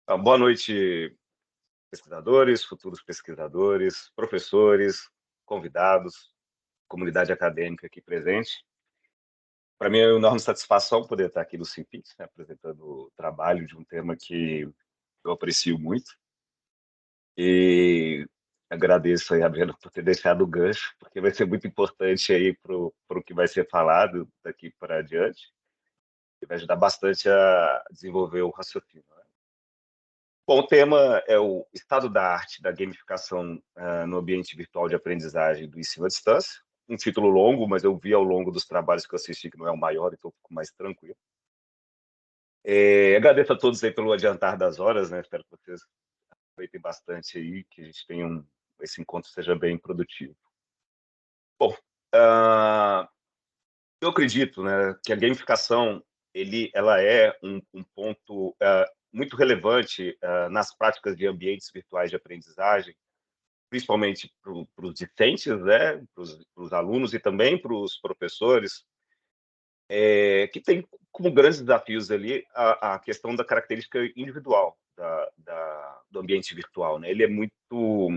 Boa noite, pesquisadores, futuros pesquisadores, professores, convidados, comunidade acadêmica aqui presente. Para mim é uma enorme satisfação poder estar aqui no Simpix, né, apresentando o trabalho de um tema que eu aprecio muito. E agradeço aí a Brenda por ter deixado o gancho, porque vai ser muito importante aí para o que vai ser falado daqui para adiante, e vai ajudar bastante a desenvolver o raciocínio, né? Bom, o tema é o estado da arte da gamificação no ambiente virtual de aprendizagem do ensino à distância. Um título longo, mas eu vi ao longo dos trabalhos que eu assisti que não é o maior, então eu fico mais tranquilo. Agradeço a todos aí pelo adiantar das horas, né? Espero que vocês aproveitem bastante aí, que a gente tenha esse encontro seja bem produtivo. Bom, uh, eu acredito, né, que a gamificação ela é um ponto muito relevante nas práticas de ambientes virtuais de aprendizagem, principalmente para os discentes, né, para os alunos e também para os professores, que tem como grandes desafios ali a questão da característica individual do ambiente virtual, né? Ele é muito,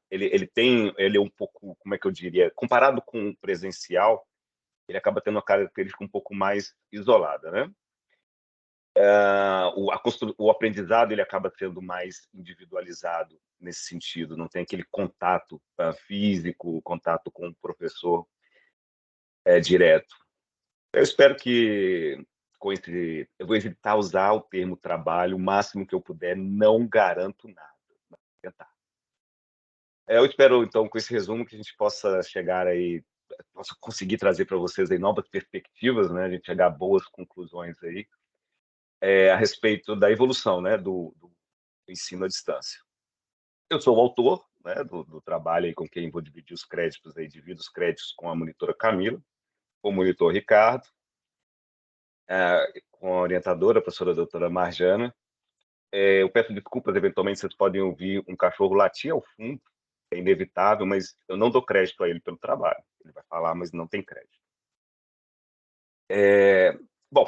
ele é um pouco, como é que eu diria, comparado com o presencial, ele acaba tendo uma característica um pouco mais isolada, né? O aprendizado ele acaba sendo mais individualizado nesse sentido, não tem aquele contato físico, contato com o professor direto. Eu espero que eu vou evitar usar o termo trabalho o máximo que eu puder, não garanto nada, mas vou tentar. Eu espero então com esse resumo que a gente possa chegar aí, possa conseguir trazer para vocês aí novas perspectivas, né? A gente chegar a boas conclusões aí a respeito da evolução, né, do ensino à distância. Eu sou o autor, né, do trabalho aí com quem vou dividir os créditos aí, divido os créditos com a monitora Camila, com o monitor Ricardo, com a orientadora, a professora doutora Marjana. Eu peço desculpas, eventualmente vocês podem ouvir um cachorro latir ao fundo, é inevitável, mas eu não dou crédito a ele pelo trabalho. Ele vai falar, mas não tem crédito. Bom,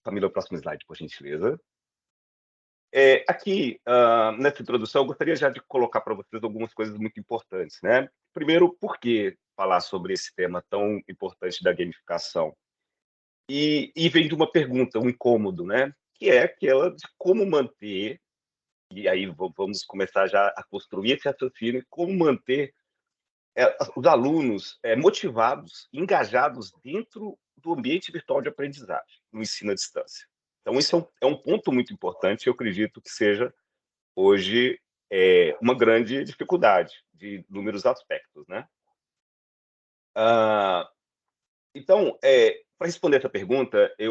Camila, o próximo slide, por gentileza. Aqui, nessa introdução, eu gostaria já de colocar para vocês algumas coisas muito importantes, né? Primeiro, por que falar sobre esse tema tão importante da gamificação? E vem de uma pergunta, um incômodo, né? Que é aquela de como manter, e aí vamos começar já a construir esse raciocínio, como manter os alunos motivados, engajados dentro do ambiente virtual de aprendizagem, no ensino à distância. Então, isso é um ponto muito importante, eu acredito que seja hoje uma grande dificuldade de inúmeros aspectos, né? Ah, então, para responder essa pergunta, é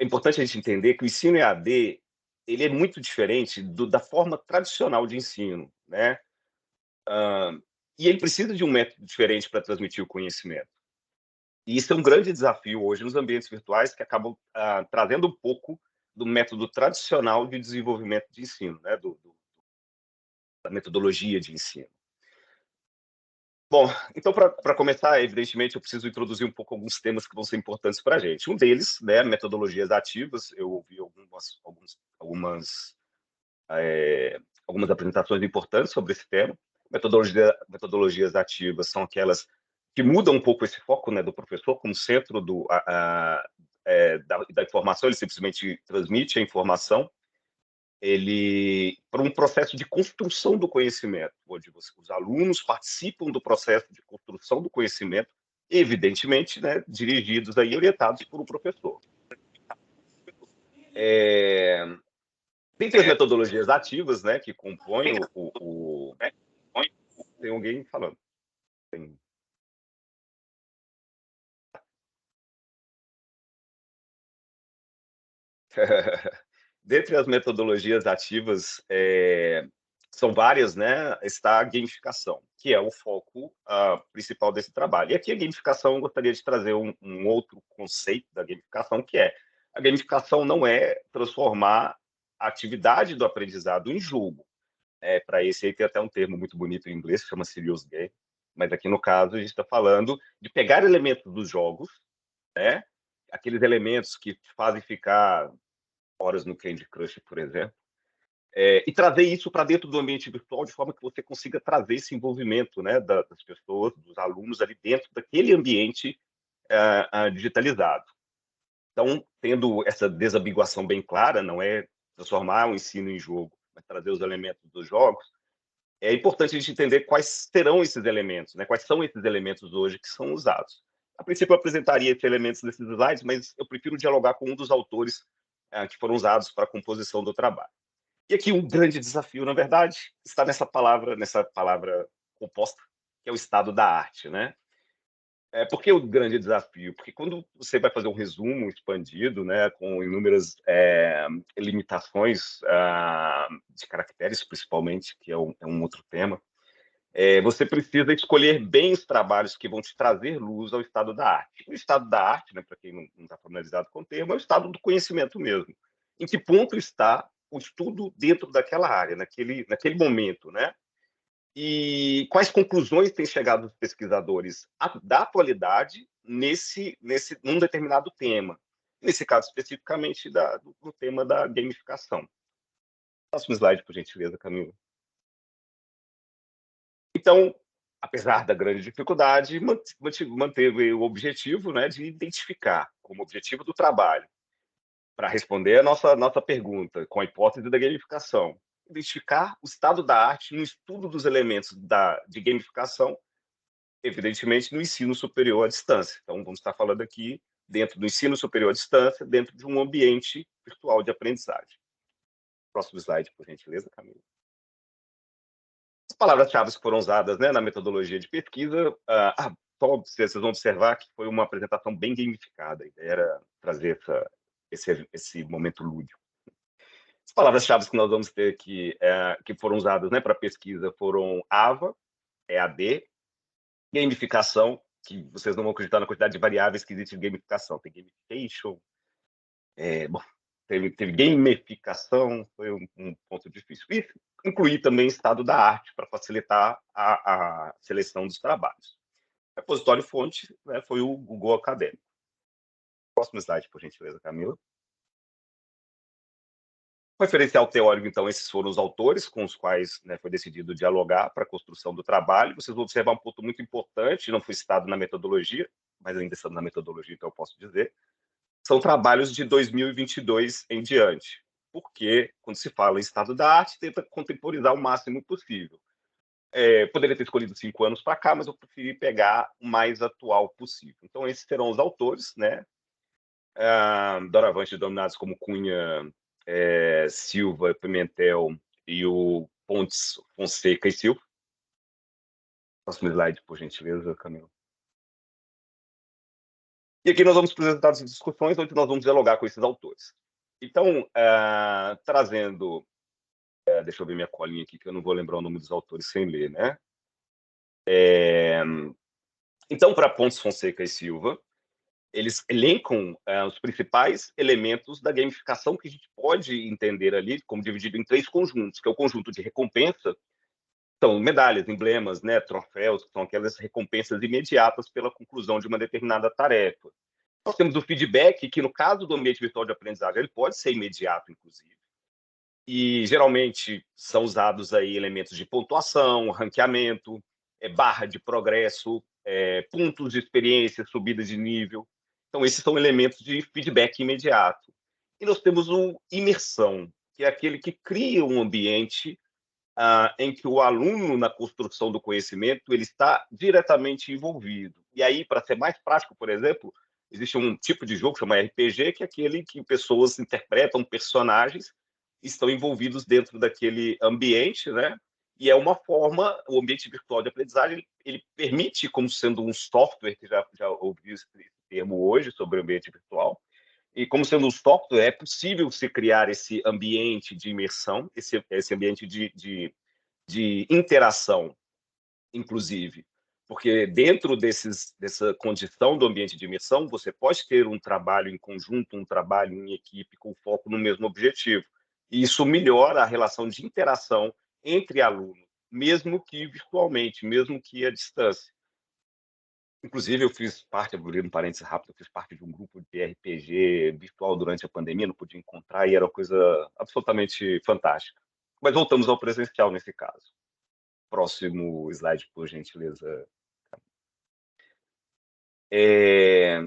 importante a gente entender que o ensino EAD ele é muito diferente da forma tradicional de ensino, né? Ah, e ele precisa de um método diferente para transmitir o conhecimento. E isso é um grande desafio hoje nos ambientes virtuais que acabam trazendo um pouco do método tradicional de desenvolvimento de ensino, né? Da metodologia de ensino. Bom, então, para começar, evidentemente, eu preciso introduzir um pouco alguns temas que vão ser importantes para a gente. Um deles, né, metodologias ativas. Eu ouvi algumas apresentações importantes sobre esse tema. Metodologias ativas são aquelas que mudam um pouco esse foco, né, do professor como centro da informação, ele simplesmente transmite a informação para um processo de construção do conhecimento, onde os alunos participam do processo de construção do conhecimento, evidentemente, né, dirigidos aí, orientados por um professor. Tem três metodologias ativas, né, que compõem Tem alguém falando. Tem... Dentre as metodologias ativas, são várias, né? Está a gamificação, que é o foco principal desse trabalho. E aqui a gamificação, eu gostaria de trazer um outro conceito da gamificação, que é a gamificação não é transformar a atividade do aprendizado em jogo. Para esse aí tem até um termo muito bonito em inglês, que chama serious game, mas aqui no caso a gente está falando de pegar elementos dos jogos, né? aqueles elementos que te fazem ficar horas no Candy Crush, por exemplo, e trazer isso para dentro do ambiente virtual de forma que você consiga trazer esse envolvimento, né, das pessoas, dos alunos ali dentro daquele ambiente digitalizado. Então, tendo essa desambiguação bem clara, não é transformar o ensino em jogo, mas trazer os elementos dos jogos, é importante a gente entender quais serão esses elementos, né? Quais são esses elementos hoje que são usados. A princípio, eu apresentaria esses elementos nesses slides, mas eu prefiro dialogar com um dos autores que foram usados para a composição do trabalho. E aqui um grande desafio, na verdade, está nessa palavra composta, que é o estado da arte, né? Por que o grande desafio? Porque quando você vai fazer um resumo expandido, né, com inúmeras limitações de caracteres, principalmente, que é um outro tema, você precisa escolher bem os trabalhos que vão te trazer luz ao estado da arte. O estado da arte, né, para quem não está familiarizado com o termo, é o estado do conhecimento mesmo. Em que ponto está o estudo dentro daquela área, naquele momento, né? E quais conclusões têm chegado os pesquisadores da atualidade num determinado tema. Nesse caso, especificamente, do tema da gamificação. Próximo slide, por gentileza, Camila. Então, apesar da grande dificuldade, manteve o objetivo, né, de identificar como objetivo do trabalho, para responder a nossa pergunta, com a hipótese da gamificação, identificar o estado da arte no estudo dos elementos de gamificação, evidentemente no ensino superior à distância. Então, vamos estar falando aqui dentro do ensino superior à distância, dentro de um ambiente virtual de aprendizagem. Próximo slide, por gentileza, Camila. As palavras-chave que foram usadas, né, na metodologia de pesquisa, só vocês vão observar que foi uma apresentação bem gamificada. A ideia era trazer esse momento lúdico. As palavras-chave que nós vamos ter aqui, que foram usadas, né, para pesquisa, foram AVA, EAD, gamificação, que vocês não vão acreditar na quantidade de variáveis que existe em gamificação. Tem gamification, bom, teve gamificação, foi um ponto difícil. E incluir também estado da arte para facilitar a seleção dos trabalhos. O repositório fonte, né, foi o Google Acadêmico. Próximo slide, por gentileza, Camila. O referencial teórico, então, esses foram os autores com os quais, né, foi decidido dialogar para a construção do trabalho. Vocês vão observar um ponto muito importante, não foi citado na metodologia, mas ainda estando na metodologia, então eu posso dizer, são trabalhos de 2022 em diante, porque quando se fala em estado da arte, tenta contemporizar o máximo possível. Poderia ter escolhido 5 anos para cá, mas eu preferi pegar o mais atual possível. Então, esses serão os autores, né? Doravante dominados como Cunha, Silva, Pimentel e o Pontes, Fonseca e Silva. Próximo slide, por gentileza, Camila. E aqui nós vamos apresentar as discussões onde nós vamos dialogar com esses autores. Então, trazendo... deixa eu ver minha colinha aqui, que eu não vou lembrar o nome dos autores sem ler, né? Então, para Pontes, Fonseca e Silva, eles elencam os principais elementos da gamificação que a gente pode entender ali como dividido em 3 conjuntos, que é o conjunto de recompensa, são medalhas, emblemas, né, troféus, que são aquelas recompensas imediatas pela conclusão de uma determinada tarefa. Nós temos o feedback, que no caso do ambiente virtual de aprendizagem, ele pode ser imediato, inclusive. E geralmente são usados aí elementos de pontuação, ranqueamento, barra de progresso, pontos de experiência, subida de nível. Então, esses são elementos de feedback imediato. E nós temos o imersão, que é aquele que cria um ambiente em que o aluno, na construção do conhecimento, ele está diretamente envolvido. E aí, para ser mais prático, por exemplo, existe um tipo de jogo que chama RPG, que é aquele que pessoas interpretam personagens e estão envolvidos dentro daquele ambiente, né? E é uma forma, o ambiente virtual de aprendizagem, ele permite, como sendo um software, que já ouvi esse termo hoje sobre o ambiente virtual, e como sendo um software, é possível se criar esse ambiente de imersão, esse ambiente de interação, inclusive. Porque dentro dessa condição do ambiente de imersão, você pode ter um trabalho em conjunto, um trabalho em equipe com foco no mesmo objetivo. E isso melhora a relação de interação entre alunos, mesmo que virtualmente, mesmo que à distância. Inclusive, eu fiz parte, abrindo um parênteses rápido, eu fiz parte de um grupo de RPG virtual durante a pandemia, não podia encontrar, e era uma coisa absolutamente fantástica. Mas voltamos ao presencial nesse caso. Próximo slide, por gentileza. É,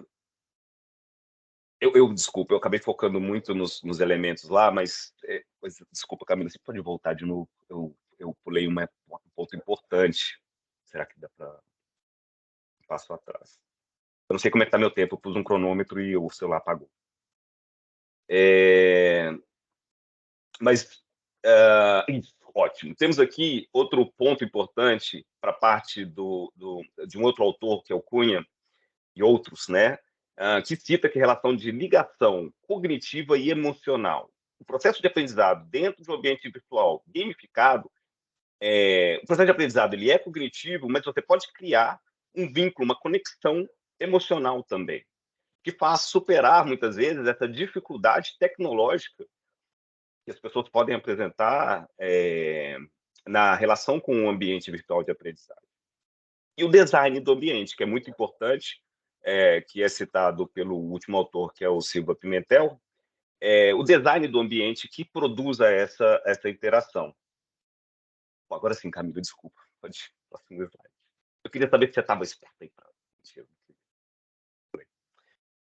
desculpa, eu acabei focando muito nos elementos lá, desculpa, Camila, você pode voltar de novo? Eu pulei um ponto importante. Será que dá para um passo atrás? Eu não sei como é que está meu tempo, eu pus um cronômetro e o celular apagou. É, mas, isso, ótimo. Temos aqui outro ponto importante para parte de um outro autor, que é o Cunha, e outros, né, que cita que a relação de ligação cognitiva e emocional. O processo de aprendizado dentro de um ambiente virtual gamificado, o processo de aprendizado ele é cognitivo, mas você pode criar um vínculo, uma conexão emocional também, que faz superar, muitas vezes, essa dificuldade tecnológica que as pessoas podem apresentar na relação com o ambiente virtual de aprendizagem. E o design do ambiente, que é muito importante, que é citado pelo último autor, que é o Silva Pimentel, o design do ambiente que produza essa interação. Agora sim, Camilo, desculpa. Pode próximo slide. Eu queria saber se você estava esperto aí.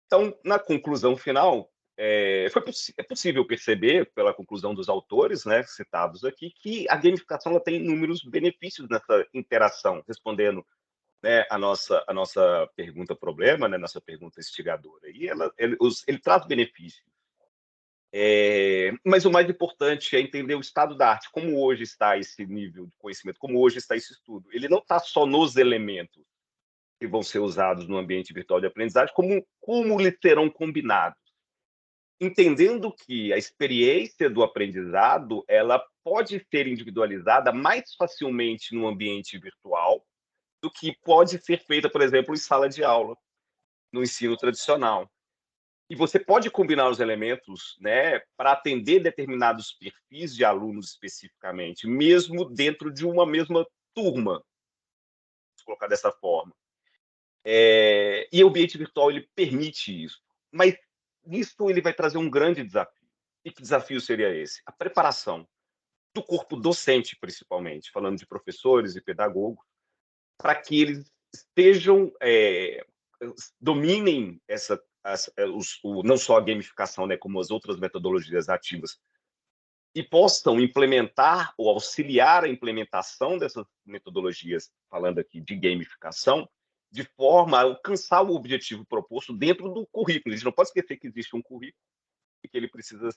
Então, na conclusão final, é possível perceber, pela conclusão dos autores, né, citados aqui, que a gamificação ela tem inúmeros benefícios nessa interação, respondendo, né, a nossa pergunta problema, né, nossa pergunta instigadora. E ele traz benefícios. Mas o mais importante é entender o estado da arte, como hoje está esse nível de conhecimento, como hoje está esse estudo. Ele não está só nos elementos que vão ser usados no ambiente virtual de aprendizagem, como eles serão combinados. Entendendo que a experiência do aprendizado ela pode ser individualizada mais facilmente no ambiente virtual do que pode ser feita, por exemplo, em sala de aula, no ensino tradicional. E você pode combinar os elementos, né, para atender determinados perfis de alunos especificamente, mesmo dentro de uma mesma turma, vamos colocar dessa forma. E o ambiente virtual ele permite isso, mas isso ele vai trazer um grande desafio. E que desafio seria esse? A preparação do corpo docente, principalmente, falando de professores e pedagogos, para que eles estejam dominem não só a gamificação, né, como as outras metodologias ativas, e possam implementar ou auxiliar a implementação dessas metodologias, falando aqui de gamificação, de forma a alcançar o objetivo proposto dentro do currículo. A gente não pode esquecer que existe um currículo e que ele precisa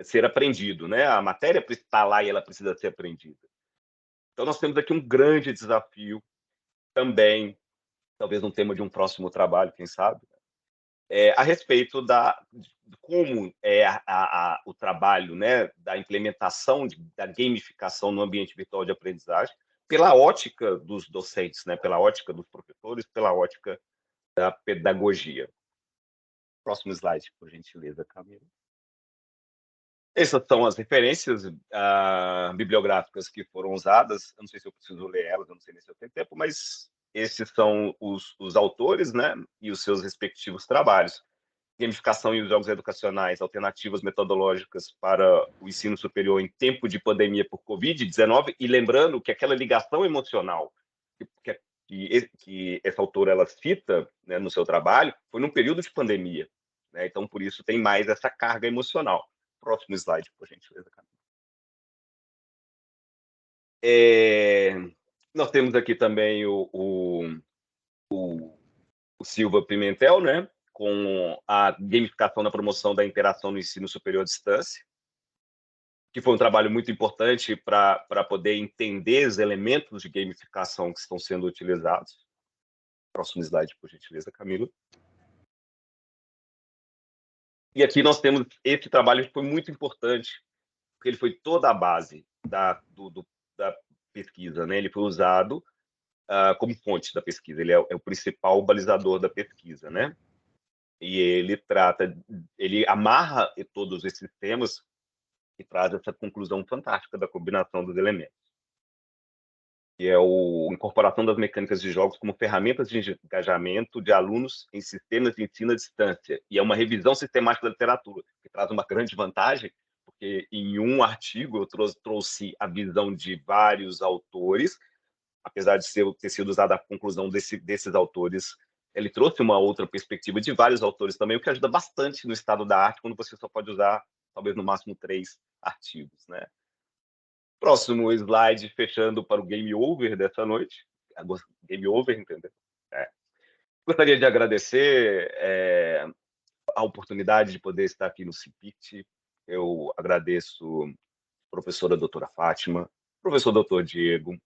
ser aprendido, né? A matéria está lá e ela precisa ser aprendida. Então, nós temos aqui um grande desafio também, talvez um tema de um próximo trabalho, quem sabe, a respeito de como é o trabalho, né, da implementação da gamificação no ambiente virtual de aprendizagem, pela ótica dos docentes, né, pela ótica dos professores, pela ótica da pedagogia. Próximo slide, por gentileza, Camila. Essas são as referências bibliográficas que foram usadas. Eu não sei se eu preciso ler elas, eu não sei nem se eu tenho tempo, mas esses são os autores, né, e os seus respectivos trabalhos. Gamificação e os jogos educacionais, alternativas metodológicas para o ensino superior em tempo de pandemia por Covid-19, e lembrando que aquela ligação emocional que essa autora ela cita, né, no seu trabalho foi num período de pandemia, né? Então, por isso, tem mais essa carga emocional. Próximo slide, por gentileza. Nós temos aqui também o Silva Pimentel, né, com a gamificação na promoção da interação no ensino superior à distância, que foi um trabalho muito importante para poder entender os elementos de gamificação que estão sendo utilizados. Próximo slide, por gentileza, Camilo. E aqui nós temos esse trabalho que foi muito importante, porque ele foi toda a base da pesquisa, né? Ele foi usado como fonte da pesquisa, ele é o principal balizador da pesquisa, né? E ele amarra todos esses temas e traz essa conclusão fantástica da combinação dos elementos. que é a incorporação das mecânicas de jogos como ferramentas de engajamento de alunos em sistemas de ensino à distância. E é uma revisão sistemática da literatura, que traz uma grande vantagem, porque em um artigo eu trouxe a visão de vários autores, apesar de ter sido usada a conclusão desses autores, ele trouxe uma outra perspectiva de vários autores também, o que ajuda bastante no estado da arte, quando você só pode usar, talvez, no máximo 3 artigos, né? Próximo slide, fechando para o game over dessa noite. Game over, entendeu? É. Gostaria de agradecer a oportunidade de poder estar aqui no CIPIT. Eu agradeço a professora doutora Fátima, professor doutor Diego,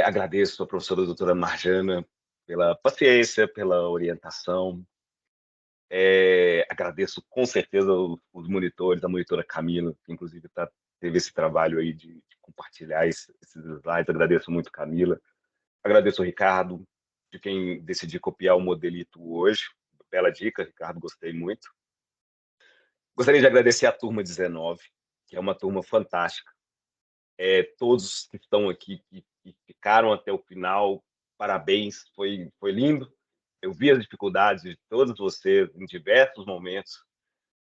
agradeço a professora doutora Marjana pela paciência, pela orientação. Agradeço com certeza os monitores, a monitora Camila, que inclusive teve esse trabalho aí de compartilhar esses slides. Agradeço muito, Camila. Agradeço o Ricardo, de quem decidi copiar o modelito hoje. Bela dica, Ricardo, gostei muito. Gostaria de agradecer a turma 19, que é uma turma fantástica. Todos que estão aqui, que ficaram até o final, parabéns, foi lindo. Eu vi as dificuldades de todos vocês em diversos momentos.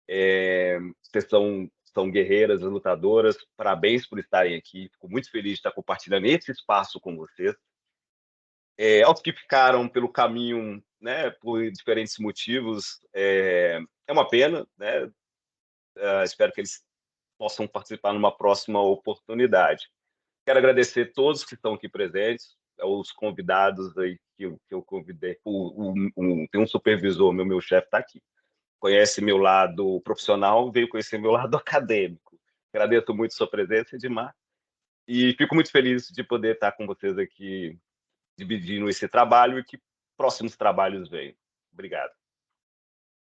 Vocês são guerreiras, lutadoras, parabéns por estarem aqui. Fico muito feliz de estar compartilhando esse espaço com vocês. Aos que ficaram pelo caminho, né, por diferentes motivos, é uma pena, né? Espero que eles possam participar numa próxima oportunidade. Quero agradecer a todos que estão aqui presentes, os convidados aí que eu convidei. Tem um supervisor, meu chefe está aqui. Conhece meu lado profissional, veio conhecer meu lado acadêmico. Agradeço muito sua presença, Edmar, e fico muito feliz de poder estar com vocês aqui, dividindo esse trabalho e que próximos trabalhos venham. Obrigado.